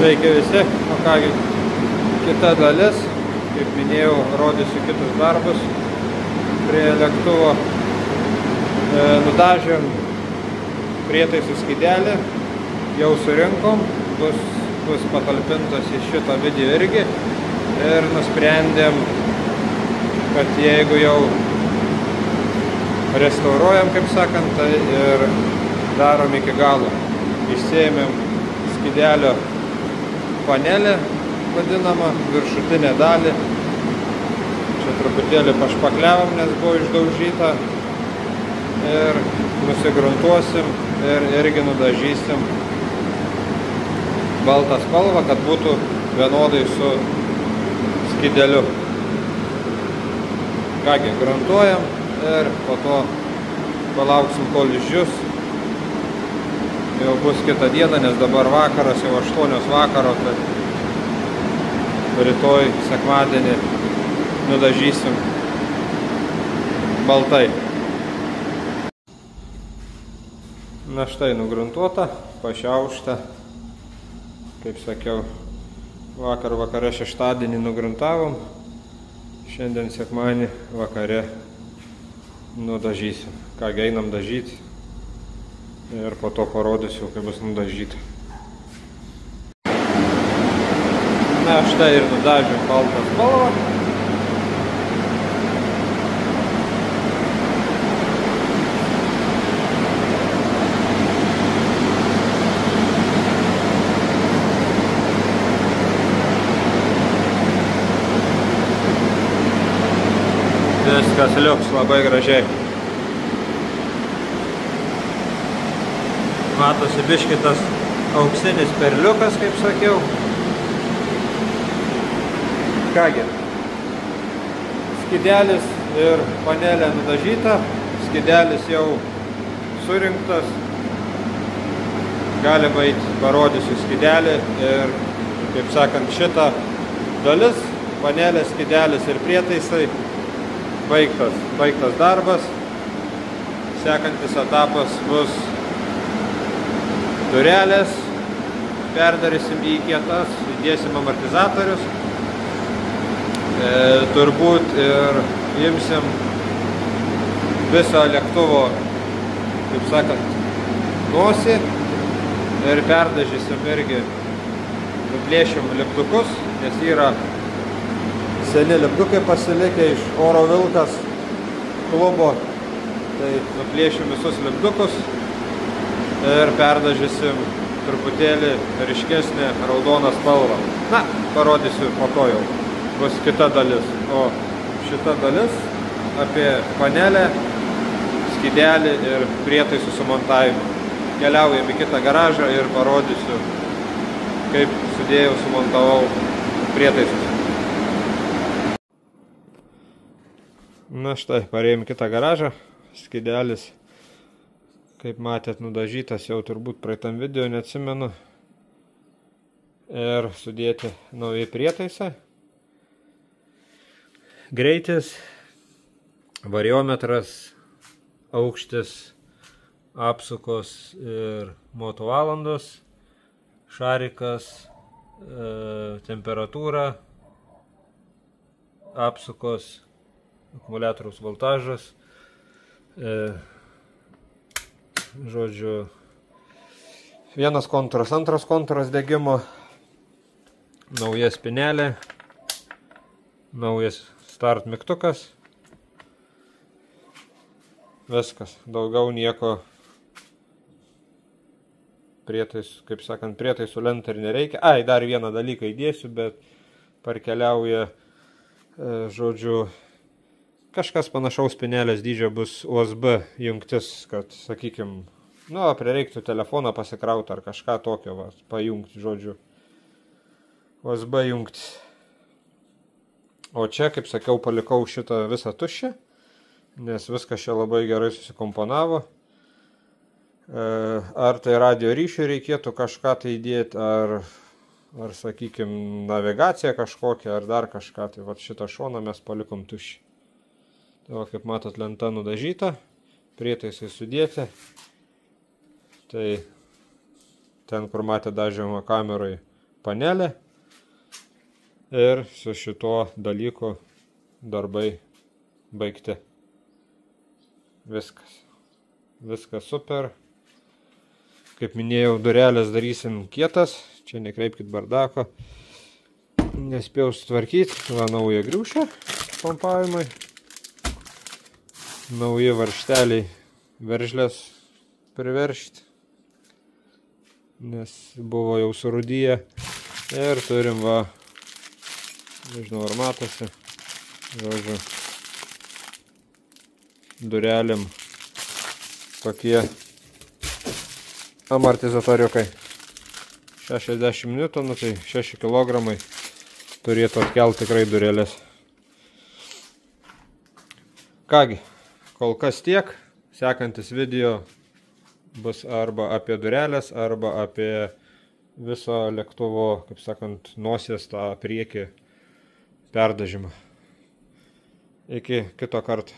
Sveiki visi, o kągi, kita dalis, kaip minėjau, rodysiu kitus darbus prie lėktuvo. Nudažėm prietaisų skydelį, jau surinkom, bus patalpintas į šitą video irgi ir nusprendėm, kad jeigu jau restauruojam, kaip sakant, tai ir darom iki galo. Išsiėmėm skydelio panelę, vadinamą, viršutinę dalį. Čia truputėlį pašpakliavom, nes buvo išdaužyta. Ir nusigruntuosim ir irgi nudažysim baltą spalvą, kad būtų vienodai su skydeliu. Kągi, gruntuojam ir po to palauksim, kol išdžius. Jau bus kitą dieną, nes dabar vakaras, jau 8 vakaro, tai rytoj sekmadienį nudažysim baltai. Na štai nugruntuota, pašiaušta. Kaip sakiau, vakare šeštadienį nugruntavom. Šiandien sekmadienį vakare nudažysim. Kągi, einam dažyti. Ir po to parodysiu, kaip bus nudažyta. Na štai ir nudažėm baltą spalvą. Viskas liuks labai gražiai. Matosi biškitas auksinis perliukas, kaip sakiau. Kągi, skydelis ir panelė nudažyta, skydelis jau surinktas. Galima eiti, parodysiu skydelį ir, kaip sakant, šita dalis, panelė, skydelis ir prietaisai, baigtas darbas. Sekantis etapas bus durelės, perdarysim į kietas, įdėsim amortizatorius. Turbūt ir imsim visą lėktuvo, kaip sakant, nosį ir perdažysim irgi, nuplėšim lipdukus, nes yra seni lipdukai pasilikę iš Oro Vilkas klubo, tai nuplėšim visus lipdukus ir perdažysim truputėlį ryškesnę raudoną spalvą. Na, parodysiu po to jau. Bus kita dalis, o šita dalis apie panelę, skydelį ir prietaisų sumontavimą. Keliaujam į kitą garažą ir parodysiu, kaip sudėjau, sumontavau prietaisus. Na štai, parėjom kitą garažą, skydelis, kaip matėt, nudažytas jau turbūt praeitam video, neatsimenu. Ir sudėti nauji prietaisai. Greitis, variometras, aukštis, apsukos ir moto valandos, šarikas, temperatūra, apsukos, akumuliatoriaus voltažas, žodžiu, vienas kontūras, antras kontūras degimo, nauja spinelė, naujas start mygtukas. Viskas, daugiau nieko prietaisų, kaip sakant, prietaisų lentą ir nereikia. Ai, dar vieną dalyką įdėsiu, bet parkeliauja, žodžiu, kažkas panašaus spinelės dydžio bus USB jungtis, kad, sakykim, nu, prireiktų telefoną pasikrauti ar kažką tokio, va, pajungti, žodžiu, USB jungtis. O čia, kaip sakiau, palikau šitą visą tuščią, nes viskas čia labai gerai susikomponavo. Ar tai radio ryšiui reikėtų kažką tai įdėti, ar sakykime, navigacija kažkokia, ar dar kažką. Tai va šitą šoną mes palikom tuščią. Tai va, kaip matot, lenta nudažyta, prietaisai sudėti. Tai ten, kur matė dažymo kamerai, panelė ir su šituo dalyku darbai baigti. Viskas super. Kaip minėjau, durelės darysim kietas, čia nekreipkit bardako, nespėjau sutvarkyti, va nauja griūšė pompavimai, nauji varžteliai veržlės priveršti, nes buvo jau surūdyję ir turim va, nežinau ar matosi, žodžiu, durelėm tokie amortizatoriukai 60 Newtonų, tai 6 kg turėtų atkelti tikrai durelės. Kągi, kol kas tiek. Sekantis video bus arba apie durelės, arba apie viso lėktuvo, kaip sakant, nosies tą priekį perdažymą. Iki kito karto.